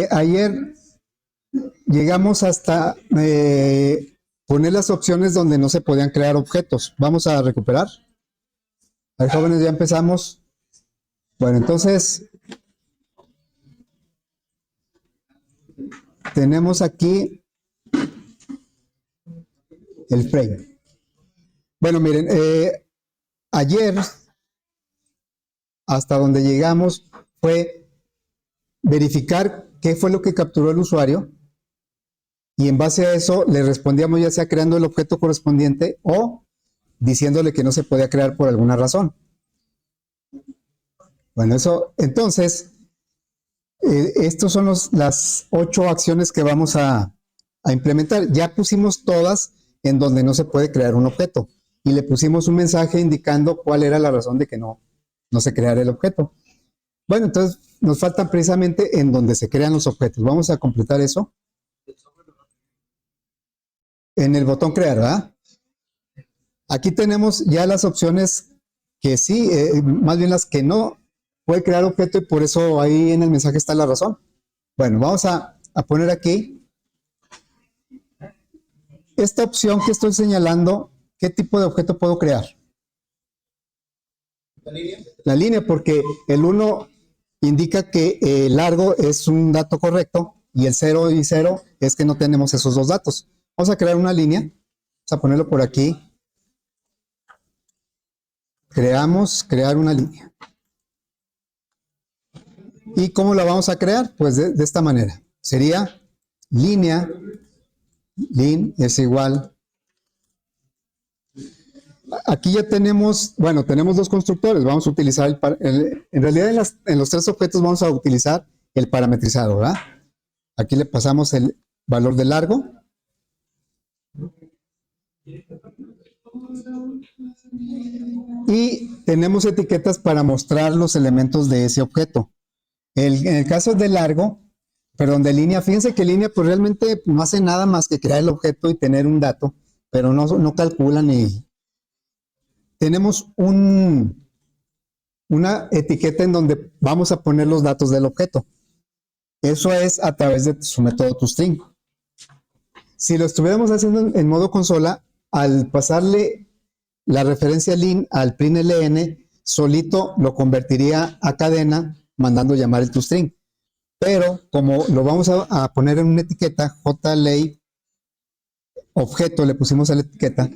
Ayer llegamos hasta poner las opciones donde no se podían crear objetos. Vamos a recuperar. A ver, jóvenes, ya empezamos. Bueno, entonces tenemos aquí el frame. Bueno, miren, ayer hasta donde llegamos fue verificar qué fue lo que capturó el usuario y en base a eso le respondíamos ya sea creando el objeto correspondiente o diciéndole que no se podía crear por alguna razón. Bueno, eso, entonces, estos son las 8 acciones que vamos a implementar. Ya pusimos todas en donde no se puede crear un objeto y le pusimos un mensaje indicando cuál era la razón de que no se creara el objeto. Bueno, entonces nos faltan precisamente en donde se crean los objetos. Vamos a completar eso. En el botón crear, ¿verdad? Aquí tenemos ya las opciones que sí, más bien las que no puede crear objeto y por eso ahí en el mensaje está la razón. Bueno, vamos a poner aquí esta opción que estoy señalando, ¿qué tipo de objeto puedo crear? La línea. La línea, porque el 1 indica que el largo es un dato correcto y el 0 y 0 es que no tenemos esos dos datos. Vamos a crear una línea, vamos a ponerlo por aquí. Crear una línea. ¿Y cómo la vamos a crear? Pues de esta manera. Sería línea, lin es igual. Aquí ya tenemos, bueno, tenemos dos constructores. Vamos a utilizar, en realidad en los 3 objetos vamos a utilizar el parametrizado, ¿verdad? Aquí le pasamos el valor de largo. Y tenemos etiquetas para mostrar los elementos de ese objeto. En el caso de largo, perdón, de línea, fíjense que línea pues realmente no hace nada más que crear el objeto y tener un dato, pero no calcula ni... Tenemos una etiqueta en donde vamos a poner los datos del objeto. Eso es a través de su método toString. Si lo estuviéramos haciendo en modo consola, al pasarle la referencia lin al println, solito lo convertiría a cadena mandando llamar el toString. Pero como lo vamos a poner en una etiqueta, JLay objeto, le pusimos a la etiqueta,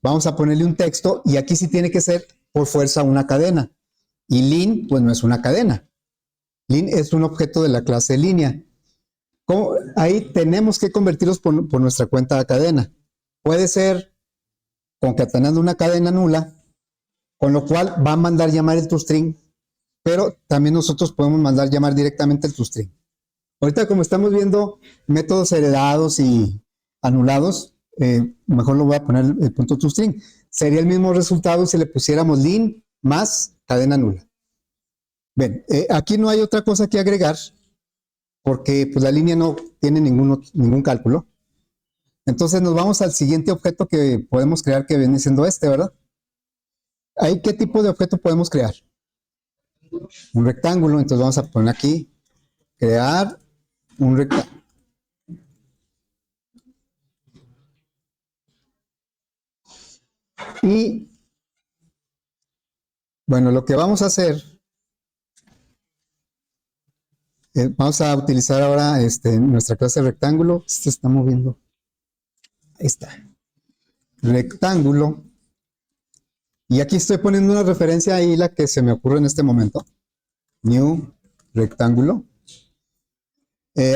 vamos a ponerle un texto y aquí sí tiene que ser por fuerza una cadena. Y lin, pues no es una cadena. Lin es un objeto de la clase línea. Ahí tenemos que convertirlos por nuestra cuenta a cadena. Puede ser concatenando una cadena nula, con lo cual va a mandar llamar el toString, pero también nosotros podemos mandar llamar directamente el toString. Ahorita como estamos viendo métodos heredados y anulados, mejor lo voy a poner el punto toString. Sería el mismo resultado si le pusiéramos lin más cadena nula. Bien, aquí no hay otra cosa que agregar, porque pues, la línea no tiene ningún cálculo. Entonces nos vamos al siguiente objeto que podemos crear, que viene siendo este, ¿verdad? ¿Ahí qué tipo de objeto podemos crear? Un rectángulo, entonces vamos a poner aquí, crear un rectángulo. Y bueno, lo que vamos a hacer, vamos a utilizar ahora nuestra clase rectángulo. Se está moviendo. Ahí está. Rectángulo. Y aquí estoy poniendo una referencia ahí, la que se me ocurre en este momento. New rectángulo.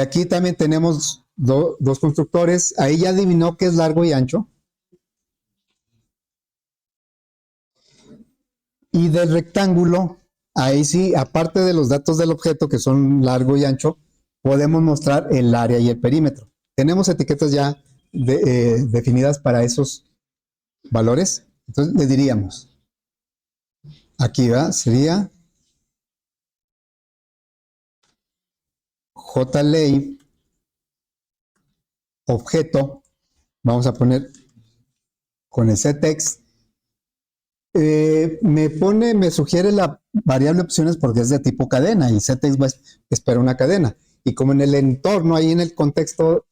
Aquí también tenemos dos constructores. Ahí ya adivinó que es largo y ancho. Y del rectángulo, ahí sí, aparte de los datos del objeto que son largo y ancho, podemos mostrar el área y el perímetro. Tenemos etiquetas ya definidas para esos valores. Entonces le diríamos, aquí va, sería JLay objeto, vamos a poner con el ctext Me sugiere la variable opciones porque es de tipo cadena y setExt espera una cadena. Y como en el entorno, ahí en el contexto,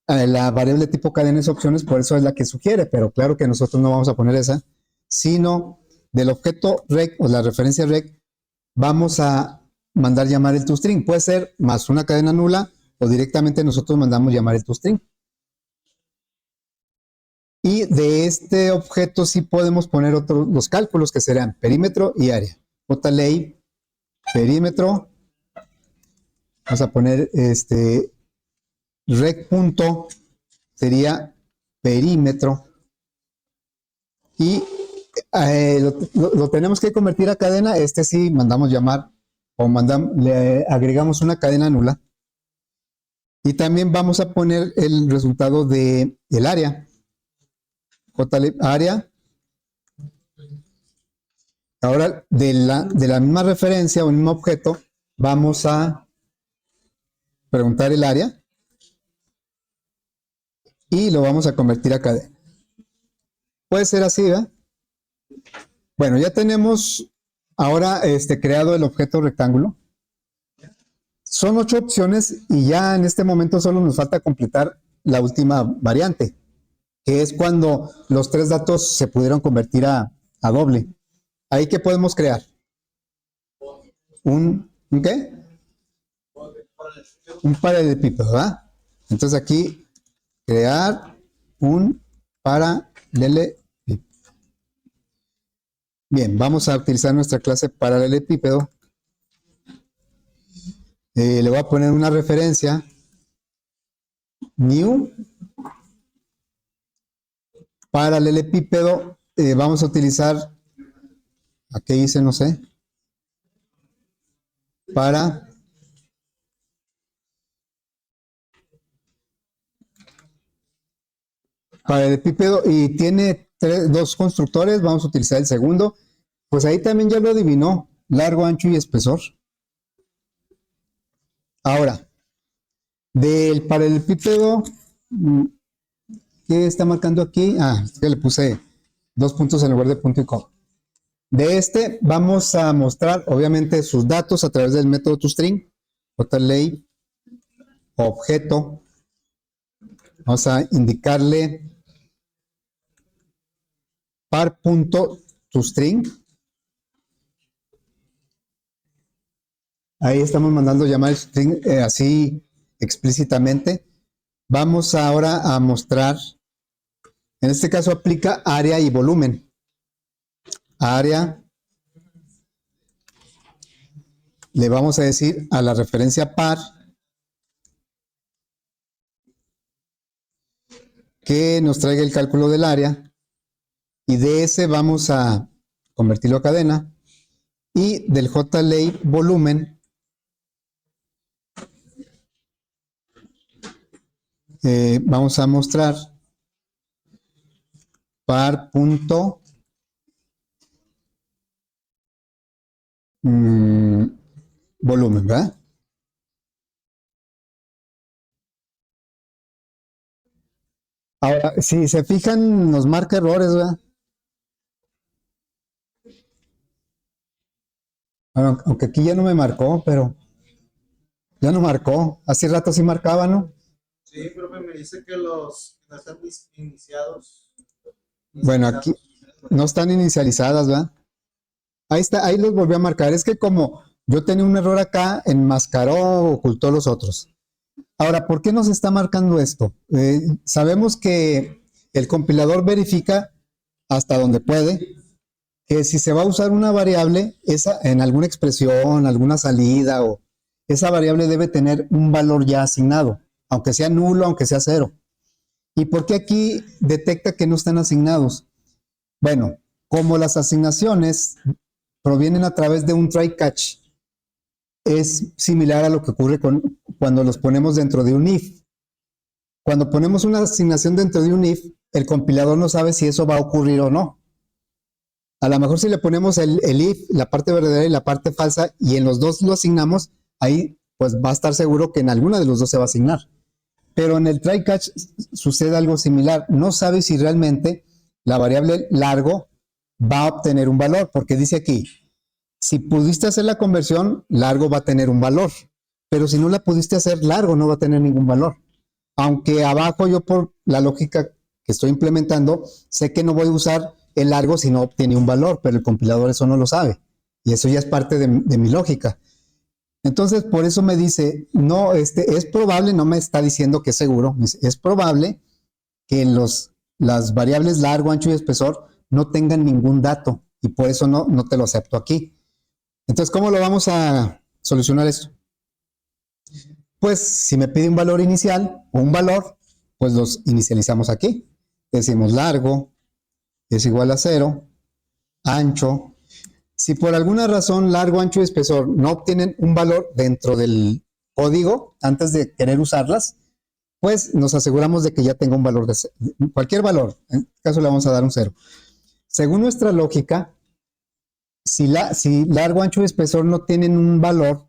la variable tipo cadena es opciones, por eso es la que sugiere, pero claro que nosotros no vamos a poner esa, sino del objeto rec o la referencia rec, vamos a mandar llamar el toString. Puede ser más una cadena nula o directamente nosotros mandamos llamar el toString. Y de este objeto sí podemos poner los cálculos que serán perímetro y área. JLay, perímetro. Vamos a poner rec punto sería perímetro. Y lo tenemos que convertir a cadena. Sí mandamos llamar o le agregamos una cadena nula. Y también vamos a poner el resultado del área. JLib área. Ahora, de la misma referencia o el mismo objeto, vamos a preguntar el área y lo vamos a convertir a cadena. Puede ser así, ¿verdad? Bueno, ya tenemos ahora creado el objeto rectángulo. Son 8 opciones y ya en este momento solo nos falta completar la última variante, que es cuando los 3 datos se pudieron convertir a doble. ¿Ahí qué podemos crear? ¿Un qué? Un paralelepípedo, ¿verdad? Entonces aquí, crear un paralelepípedo. Bien, vamos a utilizar nuestra clase paralelepípedo. Le voy a poner una referencia. New. Paralelepípedo. Vamos a utilizar, aquí dice, no sé, paralelepípedo y tiene 2 constructores. Vamos a utilizar el segundo. Pues ahí también ya lo adivinó, largo, ancho y espesor. Ahora, del paralelepípedo, ¿qué está marcando aquí? Es que le puse 2 puntos en lugar de punto y coma. De vamos a mostrar obviamente sus datos a través del método toString, JLay, objeto. Vamos a indicarle par.toString. Ahí estamos mandando llamar el string así explícitamente. Vamos ahora a mostrar, en este caso aplica área y volumen. Área, le vamos a decir a la referencia par que nos traiga el cálculo del área y de ese vamos a convertirlo a cadena y del JLay volumen vamos a mostrar par.volumen, ¿verdad? Ahora, si se fijan, nos marca errores, ¿verdad? Bueno, aunque aquí ya no me marcó, pero ya no marcó. Hace rato sí marcaba, ¿no? Sí, profe, me dice que los no están iniciados. Bueno, aquí no están inicializadas, ¿verdad? Ahí está, ahí los volví a marcar. Es que como yo tenía un error acá, enmascaró, ocultó los otros. Ahora, ¿por qué nos está marcando esto? Sabemos que el compilador verifica hasta donde puede que si se va a usar una variable, esa en alguna expresión, alguna salida, o esa variable debe tener un valor ya asignado, aunque sea nulo, aunque sea 0. ¿Y por qué aquí detecta que no están asignados? Bueno, como las asignaciones provienen a través de un try-catch, es similar a lo que ocurre cuando los ponemos dentro de un if. Cuando ponemos una asignación dentro de un if, el compilador no sabe si eso va a ocurrir o no. A lo mejor si le ponemos el if, la parte verdadera y la parte falsa, y en los dos lo asignamos, ahí pues va a estar seguro que en alguna de los dos se va a asignar. Pero en el try-catch sucede algo similar. No sabe si realmente la variable largo va a obtener un valor, porque dice aquí, si pudiste hacer la conversión, largo va a tener un valor, pero si no la pudiste hacer, largo no va a tener ningún valor. Aunque abajo yo por la lógica que estoy implementando, sé que no voy a usar el largo si no obtiene un valor, pero el compilador eso no lo sabe. Y eso ya es parte de mi lógica. Entonces, por eso me dice, no, es probable, no me está diciendo que es seguro, es probable que las variables largo, ancho y espesor no tengan ningún dato y por eso no te lo acepto aquí. Entonces, ¿cómo lo vamos a solucionar esto? Pues si me pide un valor inicial o un valor, pues los inicializamos aquí. Decimos largo es igual a 0, ancho. Si por alguna razón largo, ancho y espesor no obtienen un valor dentro del código antes de querer usarlas, pues nos aseguramos de que ya tenga un valor de cualquier valor. En este caso le vamos a dar un 0. Según nuestra lógica, si largo, ancho y espesor no tienen un valor,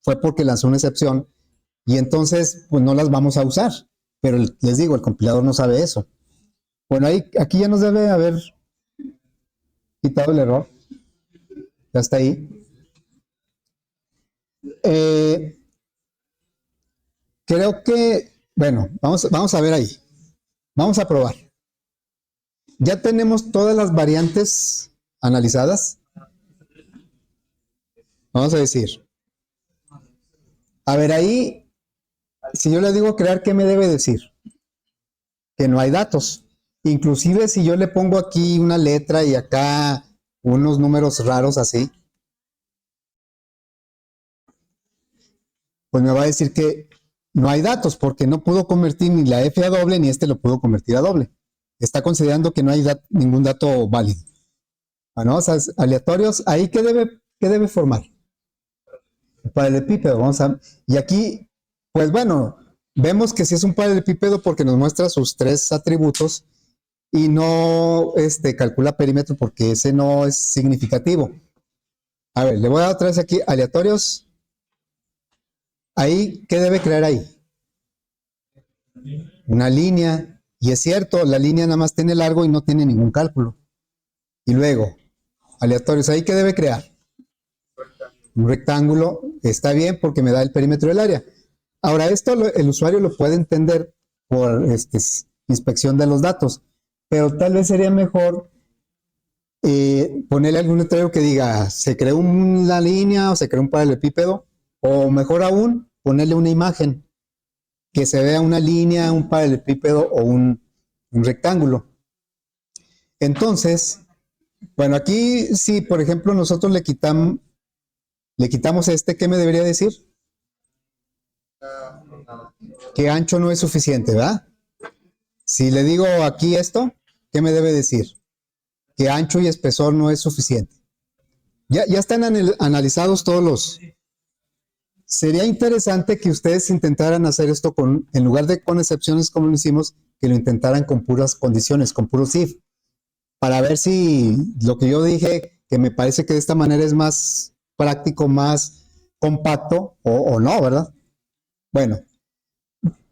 fue porque lanzó una excepción y entonces pues no las vamos a usar. Pero les digo, el compilador no sabe eso. Bueno, aquí ya nos debe haber quitado el error. Ya está ahí. Creo que, bueno, vamos a ver ahí. Vamos a probar. Ya tenemos todas las variantes analizadas. Vamos a decir. A ver, ahí, si yo le digo crear, ¿qué me debe decir? Que no hay datos. Inclusive si yo le pongo aquí una letra y acá unos números raros así, pues me va a decir que no hay datos porque no pudo convertir ni la F a doble ni este lo pudo convertir a doble. Está considerando que no hay ningún dato válido. Bueno, o sea, aleatorios, ahí ¿qué debe formar? Paralelepípedo, y aquí, pues bueno, vemos que sí es un paralelepípedo porque nos muestra sus tres atributos y no calcula perímetro porque ese no es significativo. A ver, le voy a dar otra vez aquí, aleatorios. Ahí, ¿qué debe crear ahí? Una línea, y es cierto, la línea nada más tiene largo y no tiene ningún cálculo. Y luego, aleatorios, ¿ahí qué debe crear? Un rectángulo, está bien porque me da el perímetro del área. Ahora, esto el usuario lo puede entender por inspección de los datos, pero tal vez sería mejor ponerle algún letrero que diga, se creó una línea o se creó un paralelepípedo, o mejor aún, ponerle una imagen, que se vea una línea, un paralelepípedo o un rectángulo. Entonces, bueno, aquí si por ejemplo nosotros le quitamos ¿qué me debería decir? Que ancho no es suficiente, ¿verdad? Si le digo aquí esto, ¿qué me debe decir? Que ancho y espesor no es suficiente. Ya están analizados todos los. Sería interesante que ustedes intentaran hacer esto en lugar de con excepciones como lo hicimos, que lo intentaran con puras condiciones, con puros if, para ver si lo que yo dije, que me parece que de esta manera es más práctico, más compacto, o no, ¿verdad? Bueno,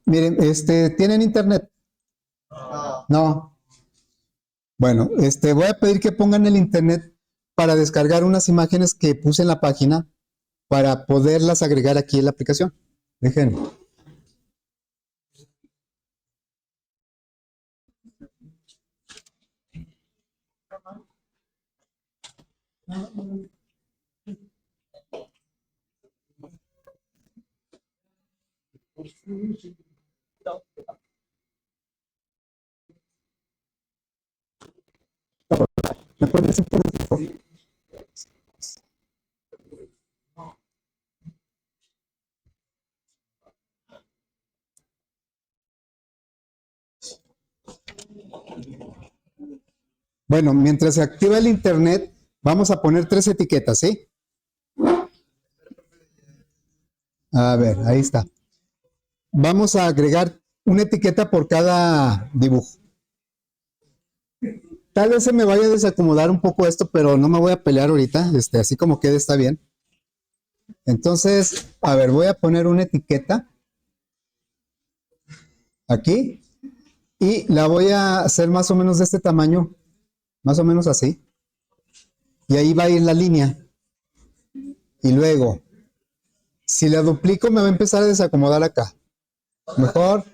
miren, ¿tienen internet? No. Bueno, voy a pedir que pongan el internet para descargar unas imágenes que puse en la página para poderlas agregar aquí en la aplicación. Dejen. ¿Me pueden decir por favor? Bueno, mientras se activa el internet, vamos a poner 3 etiquetas, ¿sí? A ver, ahí está. Vamos a agregar una etiqueta por cada dibujo. Tal vez se me vaya a desacomodar un poco esto, pero no me voy a pelear ahorita. Así como quede está bien. Entonces, a ver, voy a poner una etiqueta aquí y la voy a hacer más o menos de este tamaño, más o menos así. y ahí va a ir la línea. Y luego, si la duplico, me va a empezar a desacomodar acá. Mejor,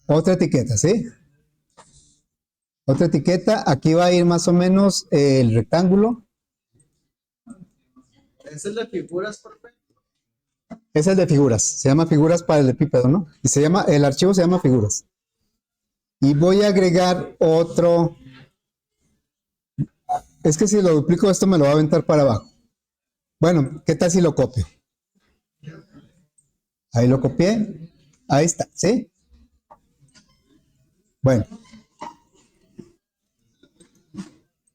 otra etiqueta, ¿sí? Otra etiqueta, aquí va a ir más o menos el rectángulo. ¿Es el de figuras, profe? Es el de figuras, se llama figuras para el epípedo, ¿no? Y se llama, el archivo se llama figuras. Y voy a agregar otro. Es que si lo duplico, esto me lo va a aventar para abajo. Bueno, ¿qué tal si lo copio? Ahí lo copié. Ahí está, ¿sí? Bueno.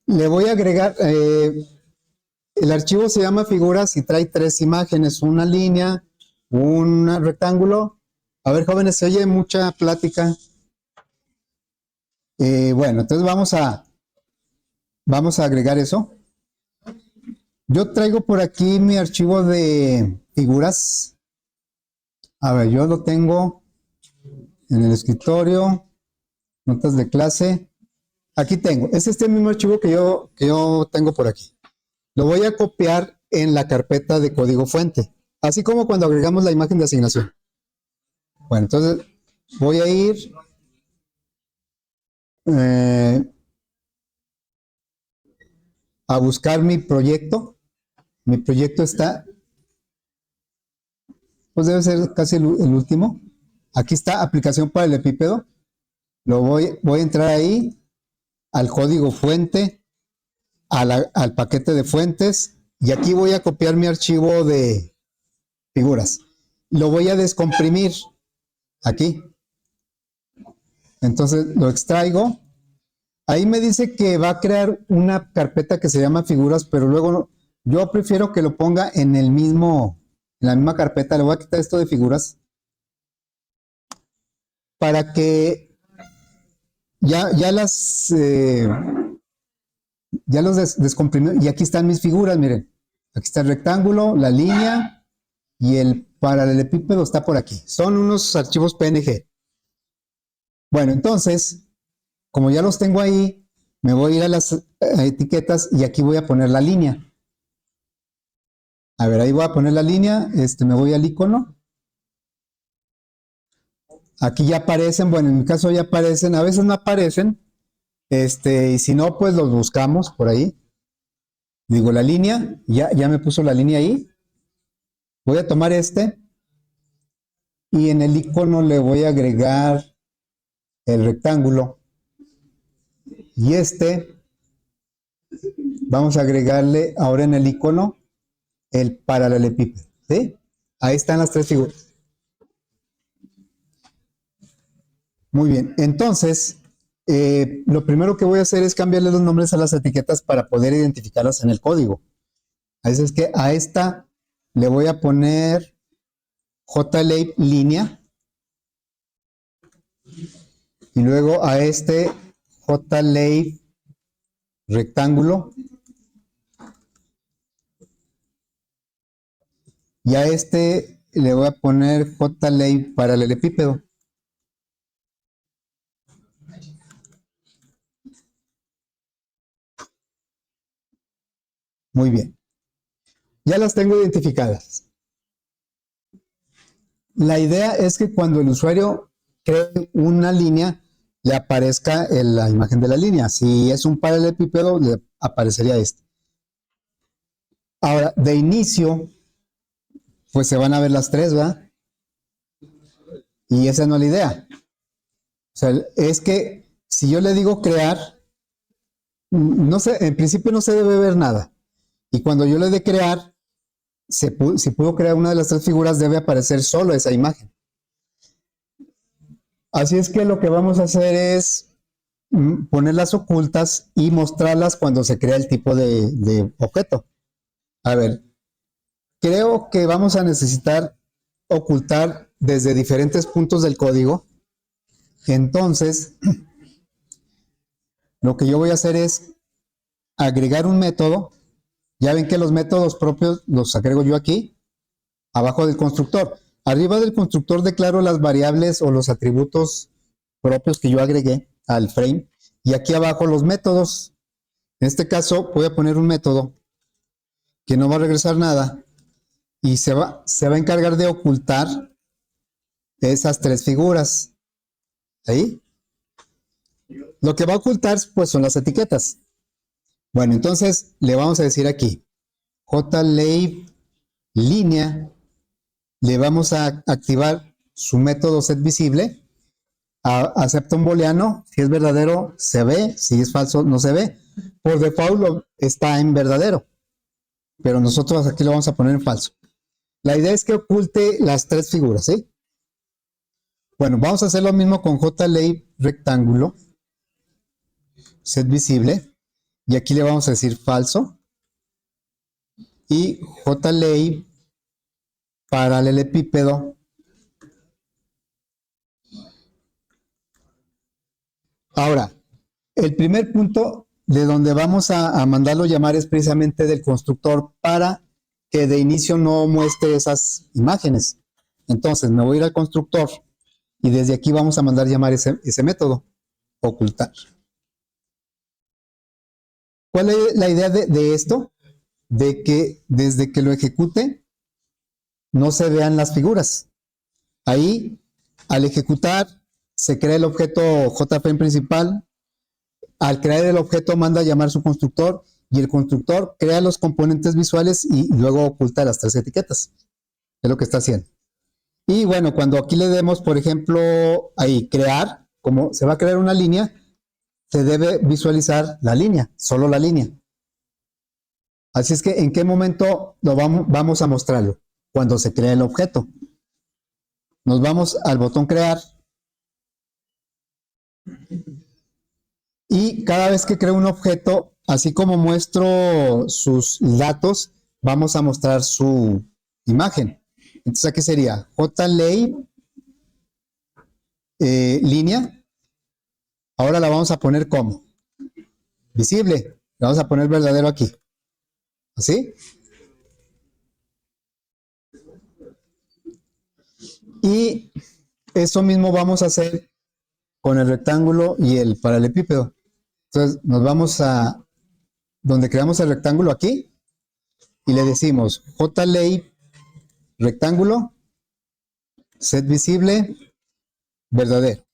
Le voy a agregar, el archivo se llama figuras y trae 3 imágenes, una línea, un rectángulo. A ver, jóvenes, se oye mucha plática. Bueno, entonces vamos a agregar eso. Yo traigo por aquí mi archivo de figuras. A ver, yo lo tengo en el escritorio, notas de clase. Aquí tengo, es este mismo archivo que yo tengo por aquí. Lo voy a copiar en la carpeta de código fuente, así como cuando agregamos la imagen de asignación. Bueno, entonces voy a ir a buscar mi proyecto. Mi proyecto está, pues debe ser casi el último. Aquí está, aplicación para el epípedo. Voy a entrar ahí, al código fuente, al paquete de fuentes, y aquí voy a copiar mi archivo de figuras. Lo voy a descomprimir aquí. Entonces lo extraigo. Ahí me dice que va a crear una carpeta que se llama figuras, pero luego yo prefiero que lo ponga en la misma carpeta. Le voy a quitar esto de figuras para que ya los descomprimió. Y aquí están mis figuras, miren. Aquí está el rectángulo, la línea y el paralelepípedo está por aquí. Son unos archivos PNG. Bueno, entonces, como ya los tengo ahí, me voy a ir a las etiquetas y aquí voy a poner la línea. A ver, ahí voy a poner la línea, me voy al icono. Aquí ya aparecen, bueno, en mi caso ya aparecen, a veces no aparecen, y si no, pues los buscamos por ahí. Digo la línea, ya me puso la línea ahí. Voy a tomar y en el icono le voy a agregar el rectángulo. Y vamos a agregarle ahora en el icono el paralelepípedo, ¿sí? Ahí están las 3 figuras. Muy bien, entonces, lo primero que voy a hacer es cambiarle los nombres a las etiquetas para poder identificarlas en el código. Así es que a esta le voy a poner JLabe línea y luego a JLabe rectángulo y a le voy a poner JLabe paralelepípedo. Muy bien. Ya las tengo identificadas. La idea es que cuando el usuario cree una línea, le aparezca la imagen de la línea. Si es un paralelepípedo, le aparecería Ahora, de inicio, pues se van a ver las 3, ¿verdad? Y esa no es la idea. O sea, es que si yo le digo crear, no sé, en principio no se debe ver nada. Y cuando yo le dé crear, si puedo crear una de las 3 figuras, debe aparecer solo esa imagen. Así es que lo que vamos a hacer es ponerlas ocultas y mostrarlas cuando se crea el tipo de objeto. A ver, creo que vamos a necesitar ocultar desde diferentes puntos del código. Entonces, lo que yo voy a hacer es agregar un método. Ya ven que los métodos propios los agrego yo aquí, abajo del constructor. Arriba del constructor declaro las variables o los atributos propios que yo agregué al frame. Y aquí abajo los métodos. En este caso voy a poner un método que no va a regresar nada y se va a encargar de ocultar esas tres figuras. Ahí. Lo que va a ocultar pues son las etiquetas. Bueno, entonces le vamos a decir aquí JLave línea, le vamos a activar su método setVisible, acepta un booleano, si es verdadero se ve, si es falso no se ve. Por default está en verdadero, pero nosotros aquí lo vamos a poner en falso. La idea es que oculte las tres figuras, ¿sí? Bueno, vamos a hacer lo mismo con JLave rectángulo, setVisible, y aquí le vamos a decir falso, y JLave paralelepípedo. Ahora, el primer punto de donde vamos a mandarlo llamar es precisamente del constructor para que de inicio no muestre esas imágenes. Entonces me voy a ir al constructor y desde aquí vamos a mandar llamar ese método, ocultar. ¿Cuál es la idea de esto? De que desde que lo ejecute no se vean las figuras. Ahí, al ejecutar, se crea el objeto JFrame principal. Al crear el objeto manda a llamar su constructor y el constructor crea los componentes visuales y luego oculta las tres etiquetas. Es lo que está haciendo. Y bueno, cuando aquí le demos, por ejemplo, ahí crear, como se va a crear una línea, se debe visualizar la línea, solo la línea. Así es que, ¿en qué momento lo vamos a mostrarlo? Cuando se crea el objeto. Nos vamos al botón crear. Y cada vez que creo un objeto, así como muestro sus datos, vamos a mostrar su imagen. Entonces aquí sería JLave línea. Ahora la vamos a poner como visible. La vamos a poner verdadero aquí. ¿Así? Y eso mismo vamos a hacer con el rectángulo y el paralelepípedo. Entonces nos vamos a donde creamos el rectángulo aquí y le decimos JLave rectángulo setVisible verdadero.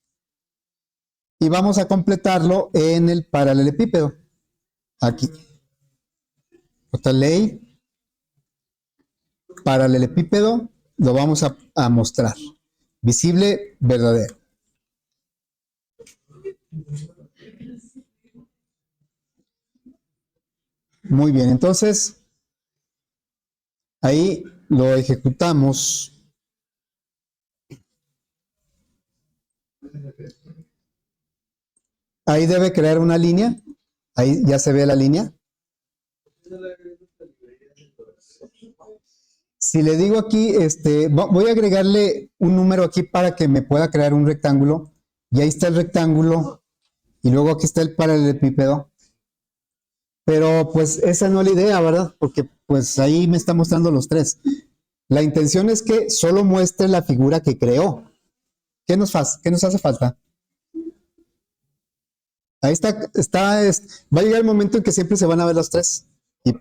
Y vamos a completarlo en el paralelepípedo. Aquí. JLave paralelepípedo lo vamos a mostrar. Visible verdadero. Muy bien, entonces ahí lo ejecutamos. Ahí debe crear una línea. Ahí ya se ve la línea. Si le digo aquí, voy a agregarle un número aquí para que me pueda crear un rectángulo. Y ahí está el rectángulo. Y luego aquí está el paralelepípedo. Pero pues esa no es la idea, ¿verdad? Porque pues ahí me está mostrando los tres. La intención es que solo muestre la figura que creó. ¿Qué nos hace falta? Ahí va a llegar el momento en que siempre se van a ver los tres. Y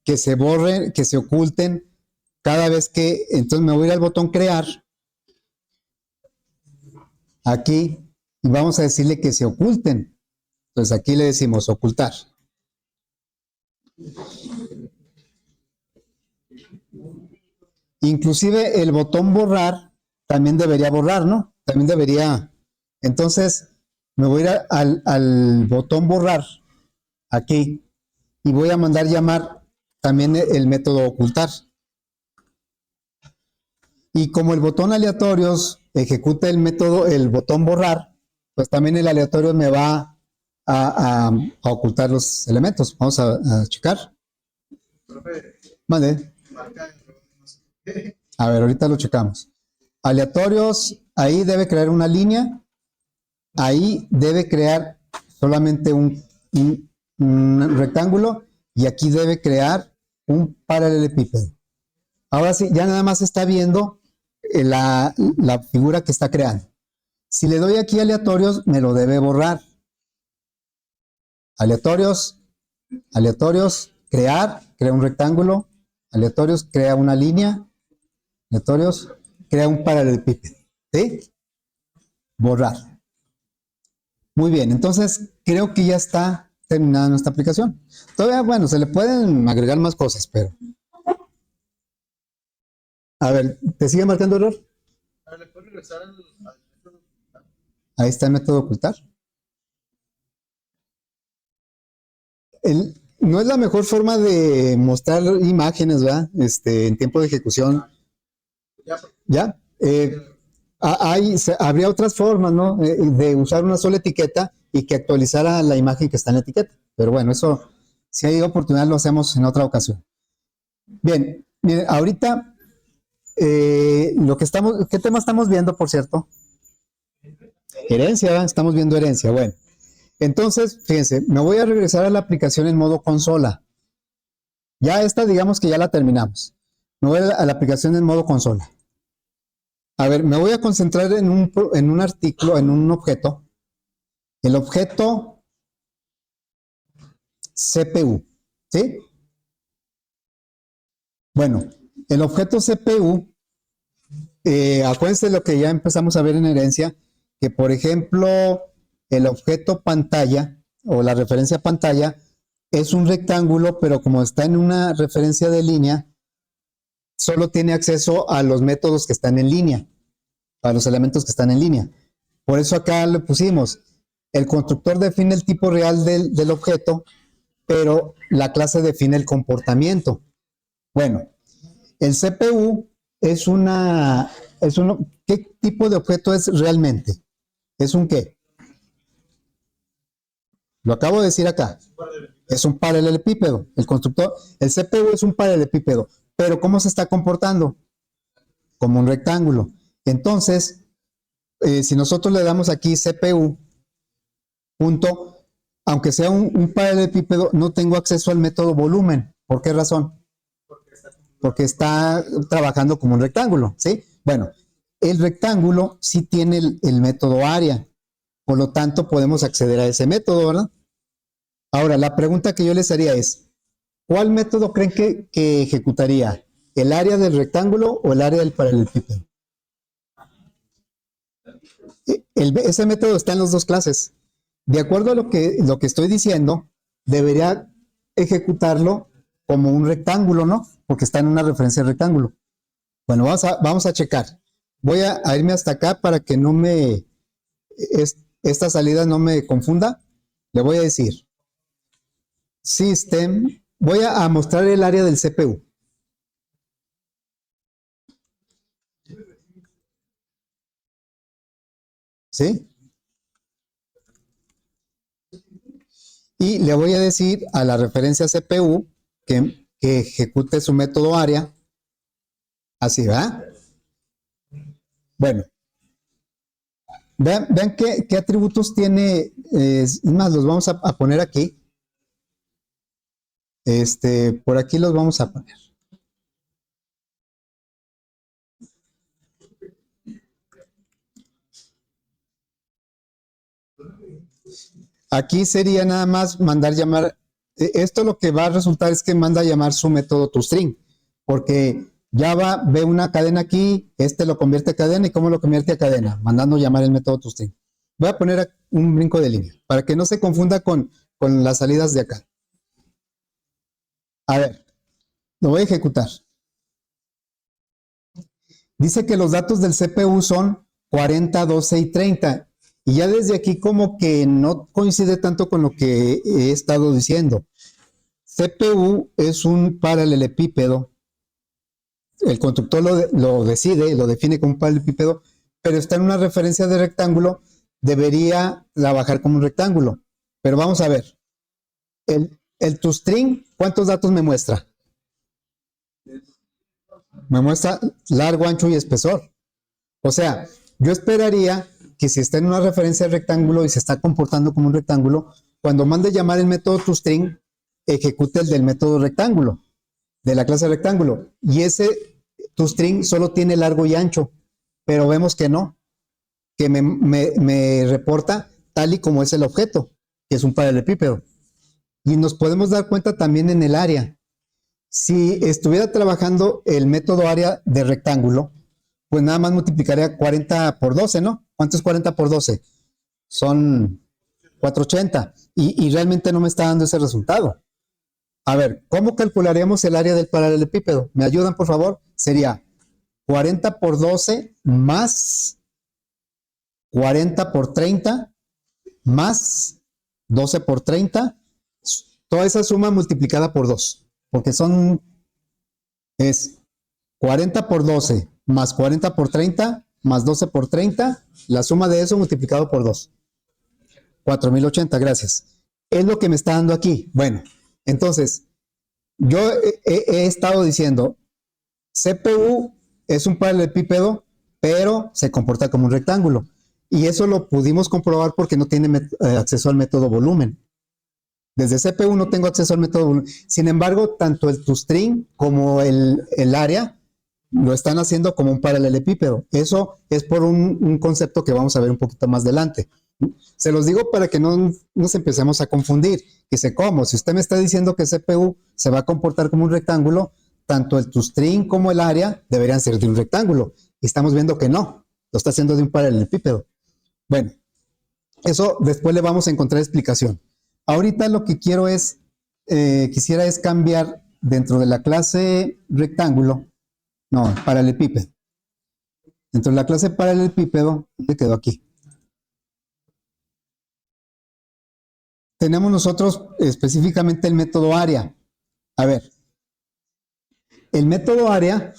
que se borren, que se oculten cada vez que... Entonces me voy a ir al botón crear. Aquí. Y vamos a decirle que se oculten. Entonces aquí le decimos ocultar. Inclusive el botón borrar también debería borrar, ¿no? También debería. Entonces me voy a ir al botón borrar aquí y voy a mandar llamar también el método ocultar. Y como el botón aleatorios ejecuta el método, el botón borrar, pues también el aleatorio me va a ocultar los elementos. Vamos a checar. Mande. A ver, ahorita lo checamos. Aleatorios, ahí debe crear una línea. Ahí debe crear solamente un rectángulo. Y aquí debe crear un paralelepípedo. Ahora sí, ya nada más está viendo la figura que está creando. Si le doy aquí aleatorios, me lo debe borrar. Aleatorios, aleatorios, crea un rectángulo, aleatorios, crea una línea, aleatorios, crea un paralelepípedo, ¿sí? Borrar. Muy bien, entonces creo que ya está terminada nuestra aplicación. Todavía, bueno, se le pueden agregar más cosas, pero... A ver, ¿te sigue marcando error? ¿Le puedes regresar al método? Ahí está el método ocultar. No es la mejor forma de mostrar imágenes, ¿verdad? En tiempo de ejecución. Ya, ¿Ya? Habría otras formas, ¿no? De usar una sola etiqueta y que actualizara la imagen que está en la etiqueta. Pero bueno, eso, si hay oportunidad, lo hacemos en otra ocasión. Bien, miren, ahorita, ¿qué tema estamos viendo, por cierto? Herencia, ¿verdad? Estamos viendo herencia. Bueno, entonces, fíjense, me voy a regresar a la aplicación en modo consola. Ya esta, digamos que ya la terminamos. Me voy a la aplicación en modo consola. A ver, me voy a concentrar en un artículo, en un objeto. El objeto CPU, ¿sí? Bueno, el objeto CPU, acuérdense de lo que ya empezamos a ver en herencia, que por ejemplo, el objeto pantalla o la referencia pantalla es un rectángulo, pero como está en una referencia de línea, solo tiene acceso a los métodos que están en línea, a los elementos que están en línea. Por eso acá le pusimos, el constructor define el tipo real del objeto, pero la clase define el comportamiento. Bueno, el CPU ¿qué tipo de objeto es realmente? ¿Es un qué? Lo acabo de decir acá. Es un paralelepípedo. El CPU es un paralelepípedo. Pero ¿cómo se está comportando? Como un rectángulo. Entonces, si nosotros le damos aquí CPU, punto, aunque sea un paralelepípedo, no tengo acceso al método volumen. ¿Por qué razón? Porque está trabajando como un rectángulo, ¿sí? Bueno, el rectángulo sí tiene el método área, por lo tanto podemos acceder a ese método, ¿verdad? Ahora, la pregunta que yo les haría es, ¿cuál método creen que ejecutaría? ¿El área del rectángulo o el área del paralelepípedo? Ese método está en las dos clases. De acuerdo a lo que estoy diciendo, debería ejecutarlo como un rectángulo, ¿no? Porque está en una referencia de rectángulo. Bueno, vamos a checar. Voy a irme hasta acá para que esta salida no me confunda. Le voy a decir, System, voy a mostrar el área del CPU. ¿Sí? Y le voy a decir a la referencia CPU que ejecute su método área. Así, ¿verdad? Bueno, vean qué atributos tiene. Es más, los vamos a poner aquí. Por aquí los vamos a poner. Aquí sería nada más mandar llamar. Esto lo que va a resultar es que manda a llamar su método toString, porque Java ve una cadena aquí, lo convierte a cadena, ¿y cómo lo convierte a cadena? Mandando llamar el método toString. Voy a poner un brinco de línea, para que no se confunda con las salidas de acá. A ver, lo voy a ejecutar. Dice que los datos del CPU son 40, 12 y 30. Y ya desde aquí como que no coincide tanto con lo que he estado diciendo. CPU es un paralelepípedo. El constructor lo define como un paralelepípedo, pero está en una referencia de rectángulo, debería trabajar como un rectángulo. Pero vamos a ver. El toString, ¿cuántos datos me muestra? Me muestra largo, ancho y espesor. O sea, yo esperaría que si está en una referencia de rectángulo y se está comportando como un rectángulo, cuando mande llamar el método toString, ejecute el del método rectángulo, de la clase rectángulo. Y ese toString solo tiene largo y ancho, pero vemos que no, que me reporta tal y como es el objeto, que es un paralelepípedo. Y nos podemos dar cuenta también en el área. Si estuviera trabajando el método área de rectángulo, pues nada más multiplicaría 40 por 12, ¿no? ¿Cuánto es 40 por 12? Son 480. Y realmente no me está dando ese resultado. A ver, ¿cómo calcularíamos el área del paralelepípedo? ¿Me ayudan, por favor? Sería 40 por 12 más 40 por 30 más 12 por 30. Toda esa suma multiplicada por 2. Porque es 40 por 12 más 40 por 30 más 12 por 30. La suma de eso multiplicado por 2. 4080, gracias. Es lo que me está dando aquí. Bueno, entonces, yo he estado diciendo, CPU es un paralelepípedo, pero se comporta como un rectángulo. Y eso lo pudimos comprobar porque no tiene acceso al método volumen. Desde CPU no tengo acceso al método volumen. Sin embargo, tanto el toString como el área lo están haciendo como un paralelepípedo. Eso es por un concepto que vamos a ver un poquito más adelante. Se los digo para que no nos empecemos a confundir. Dice, ¿cómo? Si usted me está diciendo que CPU se va a comportar como un rectángulo, tanto el toString como el área deberían ser de un rectángulo. Y estamos viendo que no, lo está haciendo de un paralelepípedo. Bueno, eso después le vamos a encontrar explicación. Ahorita lo que quiero es, quisiera es cambiar dentro de la clase rectángulo, no, paralelepípedo. Dentro de la clase paralelepípedo, ¿dónde quedó aquí? Tenemos nosotros específicamente el método área. A ver, el método área,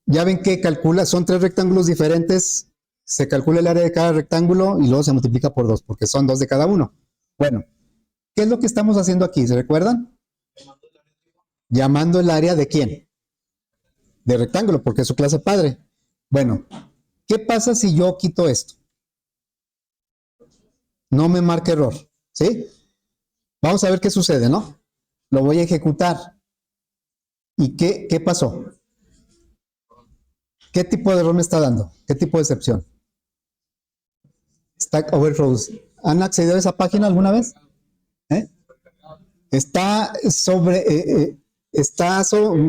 ya ven que calcula, son 3 rectángulos diferentes, se calcula el área de cada rectángulo y luego se multiplica por 2, porque son 2 de cada uno. Bueno, ¿qué es lo que estamos haciendo aquí? ¿Se recuerdan? Llamando el área de ¿quién? De rectángulo, porque es su clase padre. Bueno, ¿qué pasa si yo quito esto? No me marca error, ¿sí? Vamos a ver qué sucede, ¿no? Lo voy a ejecutar. ¿Y qué pasó? ¿Qué tipo de error me está dando? ¿Qué tipo de excepción? Stack Overflows. ¿Han accedido a esa página alguna vez? ¿Eh? Está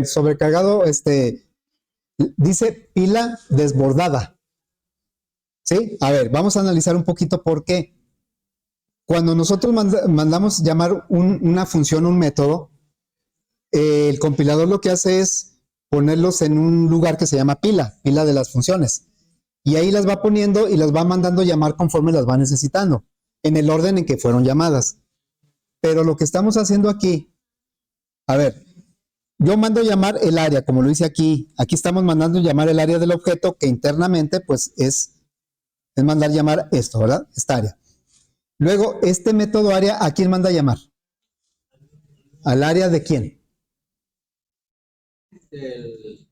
sobrecargado, dice pila desbordada. ¿Sí? A ver, vamos a analizar un poquito por qué. Cuando nosotros mandamos llamar una función, un método, el compilador lo que hace es ponerlos en un lugar que se llama pila de las funciones. Y ahí las va poniendo y las va mandando llamar conforme las va necesitando, en el orden en que fueron llamadas. Pero lo que estamos haciendo aquí, a ver, yo mando llamar el área, como lo hice aquí. Aquí estamos mandando llamar el área del objeto, que internamente pues es mandar llamar esto, ¿verdad? Esta área. Luego, este método área, ¿a quién manda llamar? ¿Al área de quién?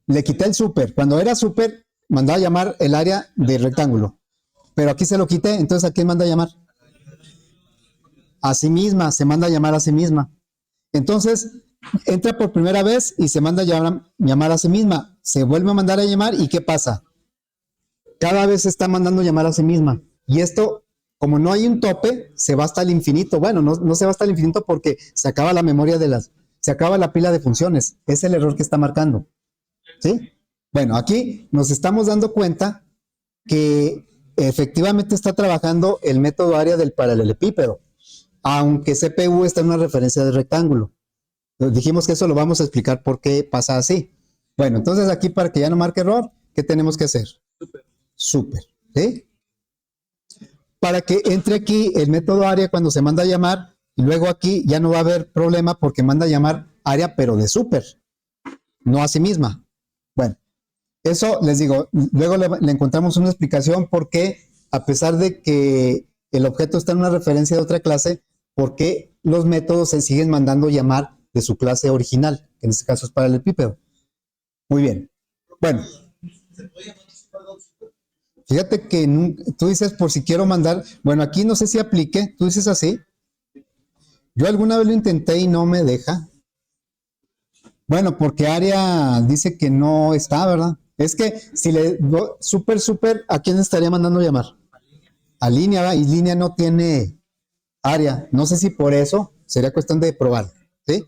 Le quité el super. Cuando era super, mandaba llamar el área de rectángulo. Pero aquí se lo quité, entonces ¿a quién manda llamar? A sí misma, se manda a llamar a sí misma. Entonces, entra por primera vez y se manda a llamar a sí misma. Se vuelve a mandar a llamar y ¿qué pasa? Cada vez se está mandando llamar a sí misma. Y esto, como no hay un tope, se va hasta el infinito. Bueno, no se va hasta el infinito porque se acaba la memoria se acaba la pila de funciones. Es el error que está marcando. ¿Sí? Bueno, aquí nos estamos dando cuenta que efectivamente está trabajando el método área del paralelepípedo, aunque CPU está en una referencia de rectángulo. Dijimos que eso lo vamos a explicar por qué pasa así. Bueno, entonces aquí para que ya no marque error, ¿qué tenemos que hacer? Super. ¿Sí? Para que entre aquí el método área cuando se manda a llamar, y luego aquí ya no va a haber problema porque manda a llamar área pero de super, no a sí misma. Bueno, eso les digo, luego le encontramos una explicación por qué, a pesar de que el objeto está en una referencia de otra clase, por qué los métodos se siguen mandando llamar de su clase original, que en este caso es paralelepípedo. Muy bien. Bueno. Fíjate que tú dices por si quiero mandar, bueno, aquí no sé si aplique, tú dices así. Yo alguna vez lo intenté y no me deja. Bueno, porque área dice que no está, ¿verdad? Es que si le super, ¿a quién estaría mandando llamar? A línea, ¿verdad? Y línea no tiene área. No sé si por eso sería cuestión de probar, ¿sí?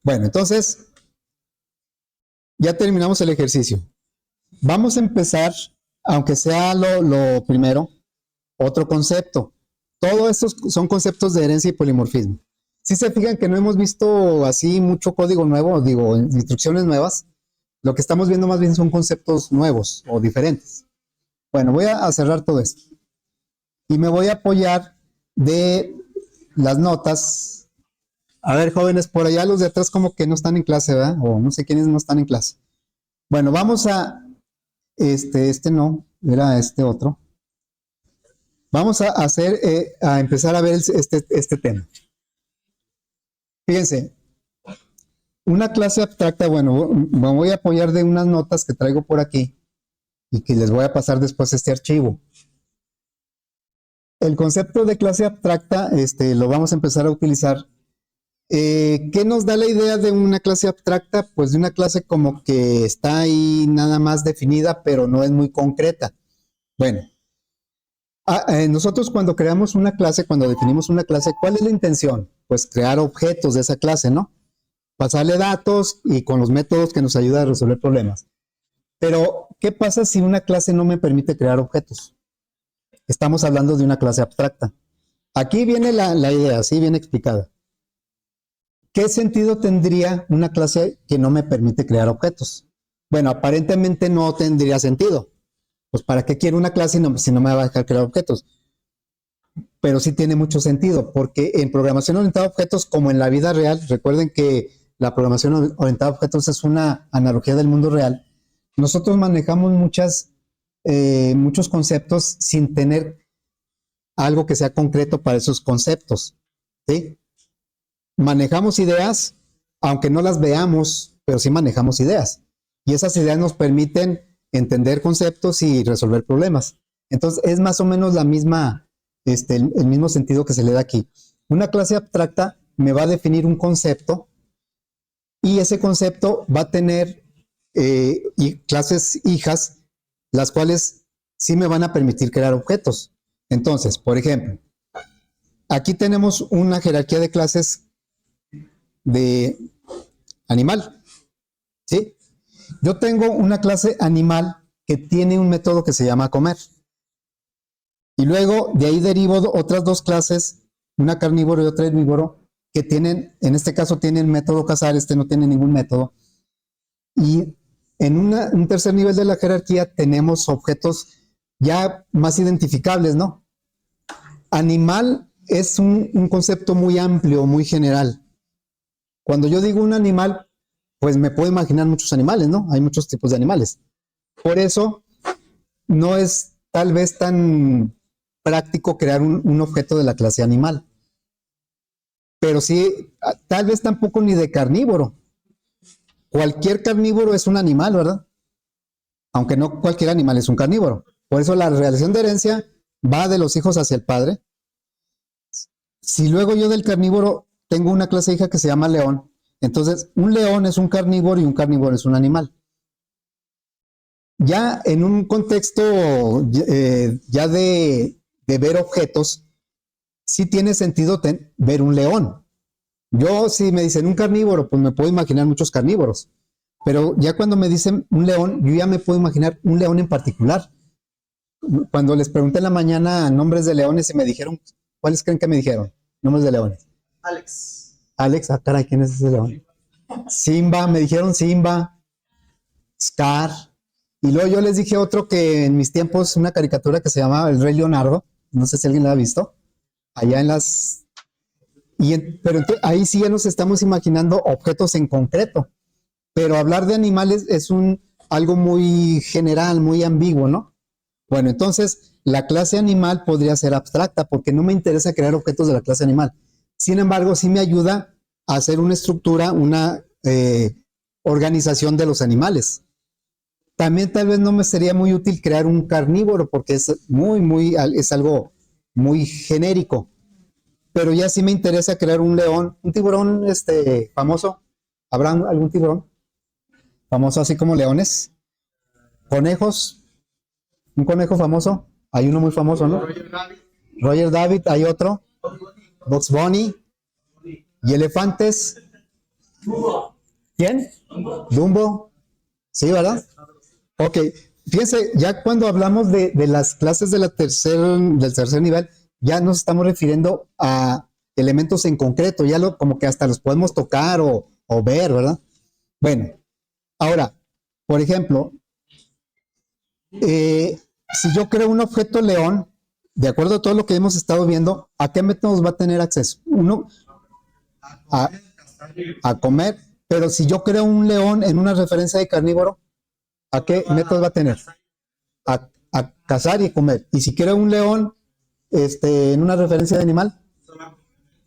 Bueno, entonces, ya terminamos el ejercicio. Vamos a empezar, aunque sea lo primero, otro concepto. Todos estos son conceptos de herencia y polimorfismo. Si se fijan que no hemos visto así mucho código nuevo, digo, instrucciones nuevas, lo que estamos viendo más bien son conceptos nuevos o diferentes. Bueno, voy a cerrar todo esto. Y me voy a apoyar de las notas. A ver, jóvenes, por allá los de atrás como que no están en clase, ¿verdad? O no sé quiénes no están en clase. Bueno, vamos a, este no, era este otro. Vamos a hacer, a empezar a ver este tema. Fíjense, una clase abstracta, bueno, me voy a apoyar de unas notas que traigo por aquí y que les voy a pasar después este archivo. El concepto de clase abstracta, lo vamos a empezar a utilizar. ¿Qué nos da la idea de una clase abstracta? Pues de una clase como que está ahí nada más definida, pero no es muy concreta. Bueno, nosotros cuando creamos una clase, cuando definimos una clase, ¿cuál es la intención? Pues crear objetos de esa clase, ¿no? Pasarle datos y con los métodos que nos ayudan a resolver problemas. Pero, ¿qué pasa si una clase no me permite crear objetos? Estamos hablando de una clase abstracta. Aquí viene la idea, así bien explicada. ¿Qué sentido tendría una clase que no me permite crear objetos? Bueno, aparentemente no tendría sentido. Pues ¿para qué quiero una clase si no me va a dejar crear objetos? Pero sí tiene mucho sentido, porque en programación orientada a objetos, como en la vida real, recuerden que la programación orientada a objetos es una analogía del mundo real, nosotros manejamos muchos conceptos sin tener algo que sea concreto para esos conceptos, ¿sí? Manejamos ideas, aunque no las veamos, pero sí manejamos ideas. Y esas ideas nos permiten entender conceptos y resolver problemas. Entonces, es más o menos la misma, el mismo sentido que se le da aquí. Una clase abstracta me va a definir un concepto y ese concepto va a tener clases hijas, las cuales sí me van a permitir crear objetos. Entonces, por ejemplo, aquí tenemos una jerarquía de clases de animal, ¿sí? Yo tengo una clase animal que tiene un método que se llama comer. Y luego de ahí derivo otras dos clases, una carnívoro y otra herbívoro, que tienen, en este caso tienen método cazar, no tiene ningún método. Y en un tercer nivel de la jerarquía tenemos objetos ya más identificables, ¿no? Animal es un concepto muy amplio, muy general. Cuando yo digo un animal, pues me puedo imaginar muchos animales, ¿no? Hay muchos tipos de animales. Por eso no es tal vez tan práctico crear un objeto de la clase animal. Pero sí, tal vez tampoco ni de carnívoro. Cualquier carnívoro es un animal, ¿verdad? Aunque no cualquier animal es un carnívoro. Por eso la relación de herencia va de los hijos hacia el padre. Si luego yo del carnívoro tengo una clase hija que se llama león, entonces un león es un carnívoro y un carnívoro es un animal. Ya en un contexto ya de ver objetos, sí tiene sentido ver un león. Yo, si me dicen un carnívoro, pues me puedo imaginar muchos carnívoros. Pero ya cuando me dicen un león, yo ya me puedo imaginar un león en particular. Cuando les pregunté en la mañana nombres de leones y me dijeron, ¿cuáles creen que me dijeron? Nombres de leones. Alex. Alex, ah, caray, ¿quién es ese león? Simba, me dijeron Simba, Scar. Y luego yo les dije otro que en mis tiempos, una caricatura que se llamaba El Rey Leonardo. No sé si alguien la ha visto. Allá en las... pero ahí sí ya nos estamos imaginando objetos en concreto. Pero hablar de animales es algo muy general, muy ambiguo, ¿no? Bueno, entonces la clase animal podría ser abstracta porque no me interesa crear objetos de la clase animal. Sin embargo, sí me ayuda a hacer una estructura, una organización de los animales. También tal vez no me sería muy útil crear un carnívoro porque es es algo muy genérico. Pero ya sí me interesa crear un león, un tiburón famoso. ¿Habrá algún tiburón famoso así como leones? Conejos, un conejo famoso. Hay uno muy famoso, ¿no? Roger Rabbit. Roger David, hay otro. Bugs Bunny. ¿Y elefantes? ¿Quién? Dumbo. Sí, ¿verdad? Ok. Fíjense, ya cuando hablamos de las clases del tercer nivel, ya nos estamos refiriendo a elementos en concreto, ya como que hasta los podemos tocar o ver, ¿verdad? Bueno, ahora, por ejemplo, si yo creo un objeto león, de acuerdo a todo lo que hemos estado viendo, ¿a qué métodos va a tener acceso? Uno, a, a comer, pero si yo creo un león en una referencia de carnívoro, ¿a qué métodos va a tener? A cazar y comer. Y si creo un león en una referencia de animal,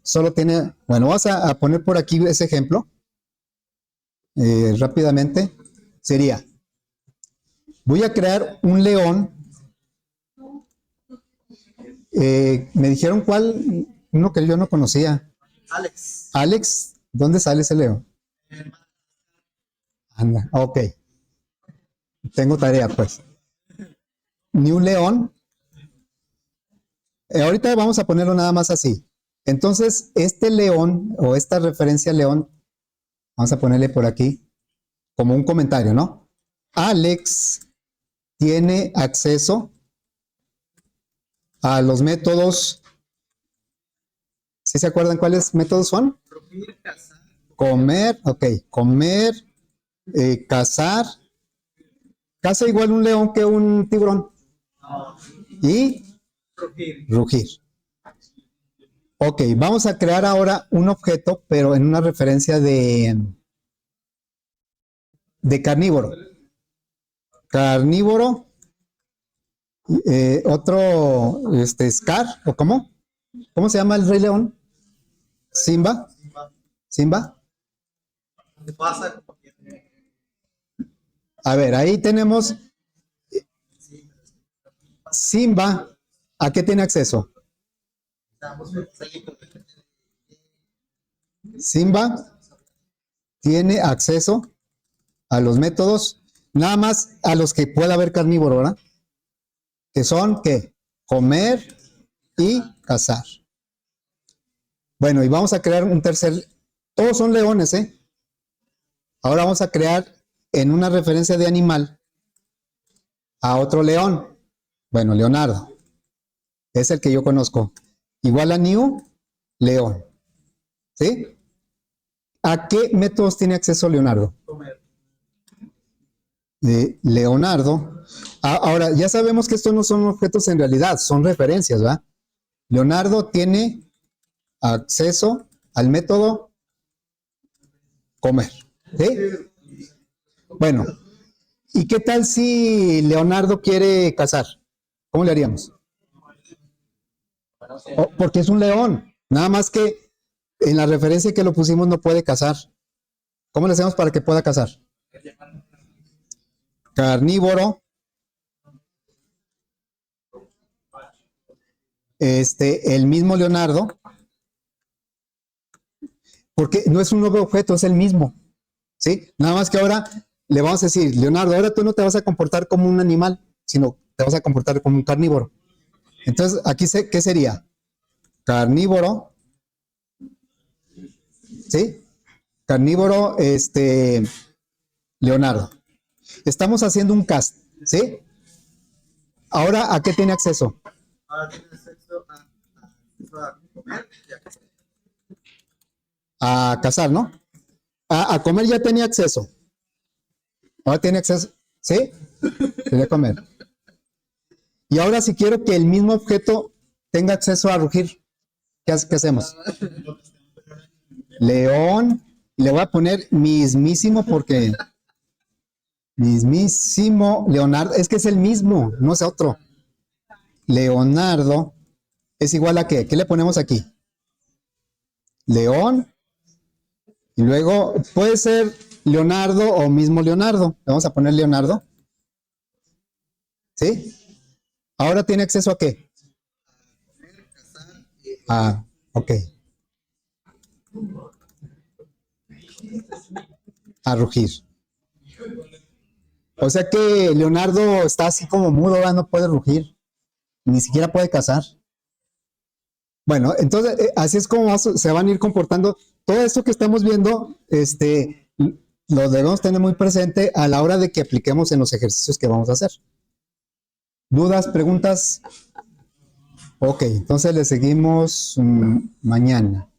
solo tiene, bueno, vamos a poner por aquí ese ejemplo rápidamente. Sería, voy a crear un león. Me dijeron cuál, uno que yo no conocía. Alex. Alex, ¿dónde sale ese león? Anda, ok. Tengo tarea, pues. Ni un león. Ahorita vamos a ponerlo nada más así. Entonces, este león o esta referencia león, vamos a ponerle por aquí como un comentario, ¿no? Alex tiene acceso a los métodos. ¿Sí se acuerdan cuáles métodos son? Comer, ok, comer, cazar. Caza igual un león que un tiburón. Y rugir. Ok, vamos a crear ahora un objeto, pero en una referencia de carnívoro. Carnívoro, otro, Scar, ¿o cómo? ¿Cómo se llama el Rey León? Simba. Simba. A ver, ahí tenemos Simba. ¿A qué tiene acceso? Simba tiene acceso a los métodos, nada más a los que pueda haber carnívoro, ¿verdad? Que son, ¿qué? Comer y cazar. Bueno, y vamos a crear un tercer, todos son leones, ¿eh? Ahora vamos a crear en una referencia de animal a otro león. Bueno, Leonardo. Es el que yo conozco. Igual a New, león. ¿Sí? ¿A qué métodos tiene acceso Leonardo? Leonardo. Ahora, ya sabemos que estos no son objetos en realidad, son referencias, ¿verdad? Leonardo tiene acceso al método comer. ¿Sí? Bueno, ¿y qué tal si Leonardo quiere cazar? ¿Cómo le haríamos? Porque es un león. Nada más que en la referencia que lo pusimos no puede cazar. ¿Cómo le hacemos para que pueda cazar? Carnívoro. El mismo Leonardo. Porque no es un nuevo objeto, es el mismo. ¿Sí? Nada más que ahora le vamos a decir, Leonardo, ahora tú no te vas a comportar como un animal, sino te vas a comportar como un carnívoro. Entonces, aquí, ¿qué sería? Carnívoro. ¿Sí? Carnívoro, Leonardo. Estamos haciendo un cast, ¿sí? Ahora, ¿a qué tiene acceso? Ahora tiene acceso a comer y a cazar. A cazar, ¿no? A comer ya tenía acceso. Ahora tiene acceso, ¿sí? Tiene comer. Y ahora si quiero que el mismo objeto tenga acceso a rugir, ¿qué hacemos? León, le voy a poner mismísimo porque mismísimo Leonardo, es que es el mismo, no es otro. Leonardo es igual a ¿qué? ¿Qué le ponemos aquí? León, y luego puede ser Leonardo o mismo Leonardo. Vamos a poner Leonardo. ¿Sí? Ahora tiene acceso a ¿qué? Ah, ok. A rugir. O sea que Leonardo está así como mudo, no puede rugir. Ni siquiera puede cazar. Bueno, entonces así es como se van a ir comportando. Todo esto que estamos viendo, lo debemos tener muy presente a la hora de que apliquemos en los ejercicios que vamos a hacer. ¿Dudas, preguntas? Ok, entonces le seguimos mañana.